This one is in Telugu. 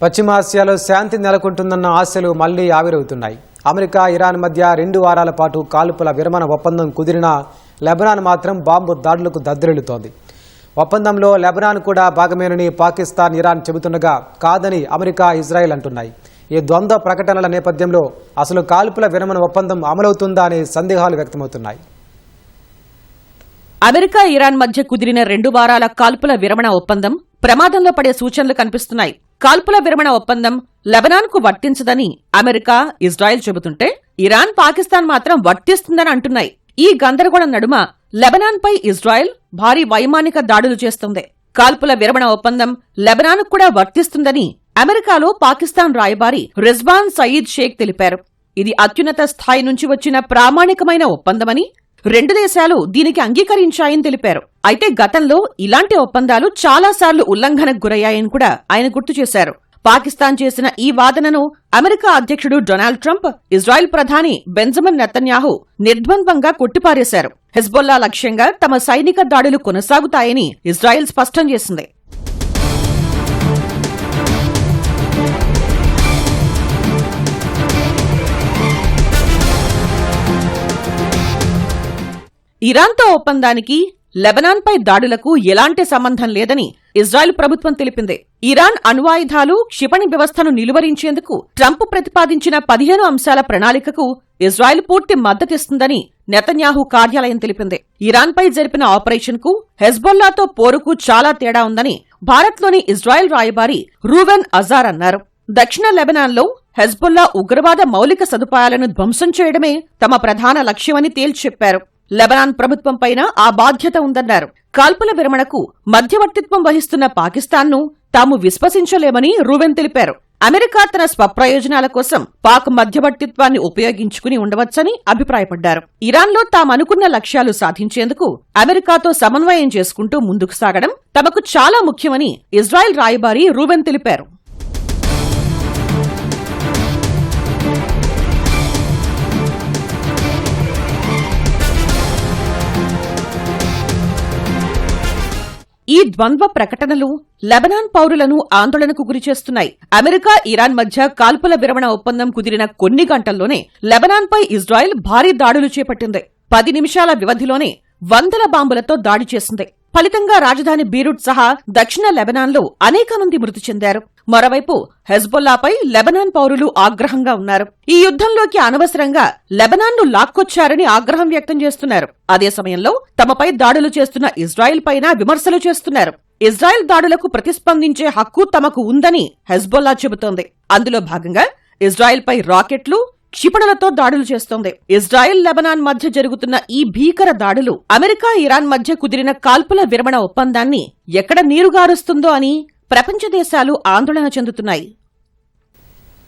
పశ్చిమాసియాలో శాంతి నెలకొంటుందన్న ఆశలు మళ్లీ ఆవిరవుతున్నాయి. అమెరికా, ఇరాన్ మధ్య 2 వారాల పాటు కాల్పుల విరమణ ఒప్పందం కుదిరినా లెబనాన్ మాత్రం బాంబు దాడులకు దద్దరిల్లుతోంది. ఒప్పందంలో లెబనాన్ కూడా భాగమేనని పాకిస్తాన్, ఇరాన్ చెబుతుండగా కాదని అమెరికా, ఇజ్రాయెల్ అంటున్నాయి. ఈ ద్వంద్వ ప్రకటనల నేపథ్యంలో అసలు కాల్పుల విరమణ ఒప్పందం అమలవుతుందా అనే సందేహాలు వ్యక్తమవుతున్నాయి. అమెరికా, ఇరాన్ మధ్య కుదిరిన 2 వారాల కాల్పుల విరమణ ఒప్పందం ప్రమాదంలో పడే సూచనలు కనిపిస్తున్నాయి. కాల్పుల విరమణ ఒప్పందం లెబనాన్కు వర్తించదని అమెరికా, ఇజ్రాయెల్ చెబుతుంటే ఇరాన్, పాకిస్తాన్ మాత్రం వర్తిస్తుందని అంటున్నాయి. ఈ గందరగోళం నడుమ లెబనాన్పై ఇజ్రాయెల్ భారీ వైమానిక దాడులు చేస్తుంది. కాల్పుల విరమణ ఒప్పందం లెబనాన్కు కూడా వర్తిస్తుందని అమెరికాలో పాకిస్తాన్ రాయబారి రిజ్వాన్ సయీద్ షేక్ తెలిపారు. ఇది అత్యున్నత స్థాయి నుంచి వచ్చిన ప్రామాణికమైన ఒప్పందమని, 2 దేశాలు దీనికి అంగీకరించాయని తెలిపారు. అయితే గతంలో ఇలాంటి ఒప్పందాలు చాలాసార్లు ఉల్లంఘనకు గురయ్యాయని కూడా ఆయన గుర్తు చేశారు. పాకిస్తాన్ చేసిన ఈ వాదనను అమెరికా అధ్యక్షుడు డొనాల్డ్ ట్రంప్, ఇజ్రాయెల్ ప్రధాని బెంజమిన్ నెతన్యాహు నిర్ద్వంద్వంగా కొట్టిపారేశారు. హెజ్బొల్లా లక్ష్యంగా తమ సైనిక దాడులు కొనసాగుతాయని ఇజ్రాయెల్ స్పష్టం చేసింది. ఇరాన్తో ఒప్పందానికి, లెబనాన్పై దాడులకు ఎలాంటి సంబంధం లేదని ఇజ్రాయెల్ ప్రభుత్వం తెలిపింది. ఇరాన్ అణ్వాయుధాలు, క్షిపణి వ్యవస్థను నిలువరించేందుకు ట్రంప్ ప్రతిపాదించిన 15 అంశాల ప్రణాళికకు ఇజ్రాయెల్ పూర్తి మద్దతిస్తుందని నెతన్యాహు కార్యాలయం తెలిపింది. ఇరాన్పై జరిపిన ఆపరేషన్కు, హెజ్బొల్లాతో పోరుకు చాలా తేడా ఉందని భారత్లోని ఇజ్రాయెల్ రాయబారి రూవెన్ అజార్ అన్నారు. దక్షిణ లెబనాన్లో హెజ్బొల్లా ఉగ్రవాద మౌలిక సదుపాయాలను ధ్వంసం చేయడమే తమ ప్రధాన లక్ష్యమని తేల్చి చెప్పారు. లెబనాన్ ప్రభుత్వంపైన ఆ బాధ్యత ఉందన్నారు. కాల్పుల విరమణకు మధ్యవర్తిత్వం వహిస్తున్న పాకిస్తాన్ను తాము విశ్వసించలేమని రూవెన్ తెలిపారు. అమెరికా తన స్వప్రయోజనాల కోసం పాక్ మధ్యవర్తిత్వాన్ని ఉపయోగించుకుని ఉండవచ్చని అభిప్రాయపడ్డారు. ఇరాన్లో తామనుకున్న లక్ష్యాలు సాధించేందుకు అమెరికాతో సమన్వయం చేసుకుంటూ ముందుకు సాగడం తమకు చాలా ముఖ్యమని ఇజ్రాయెల్ రాయబారి రూవెన్ తెలిపారు. ఈ ద్వంద్వ ప్రకటనలు లెబనాన్ పౌరులను ఆందోళనకు గురిచేస్తున్నాయి. అమెరికా, ఇరాన్ మధ్య కాల్పుల విరమణ ఒప్పందం కుదిరిన కొన్ని గంటల్లోనే లెబనాన్పై ఇజ్రాయెల్ భారీ దాడులు చేపట్టింది. 10 నిమిషాల వ్యవధిలోనే 100 బాంబులతో దాడి చేసింది. ఫలితంగా రాజధాని బీరూట్ సహా దక్షిణ లెబనాన్లో అనేక మంది మృతి చెందారు. మరోవైపు హెజ్బొల్లాపై లెబనాన్ పౌరులు ఆగ్రహంగా ఉన్నారు. ఈ యుద్ధంలోకి అనవసరంగా లెబనాన్ను లాక్కొచ్చారని ఆగ్రహం వ్యక్తం చేస్తున్నారు. అదే సమయంలో తమపై దాడులు చేస్తున్న ఇజ్రాయెల్ పైన విమర్శలు చేస్తున్నారు. ఇజ్రాయెల్ దాడులకు ప్రతిస్పందించే హక్కు తమకు ఉందని హెజ్బొల్లా చెబుతోంది. అందులో భాగంగా ఇజ్రాయెల్పై రాకెట్లు, క్షిపణులతో దాడులు చేస్తోంది. ఇజ్రాయెల్, లెబనాన్ మధ్య జరుగుతున్న ఈ భీకర దాడులు అమెరికా, ఇరాన్ మధ్య కుదిరిన కాల్పుల విరమణ ఒప్పందాన్ని ఎక్కడ నీరుగారుస్తుందో అని ప్రపంచ దేశాలు ఆందోళన చెందుతున్నాయి.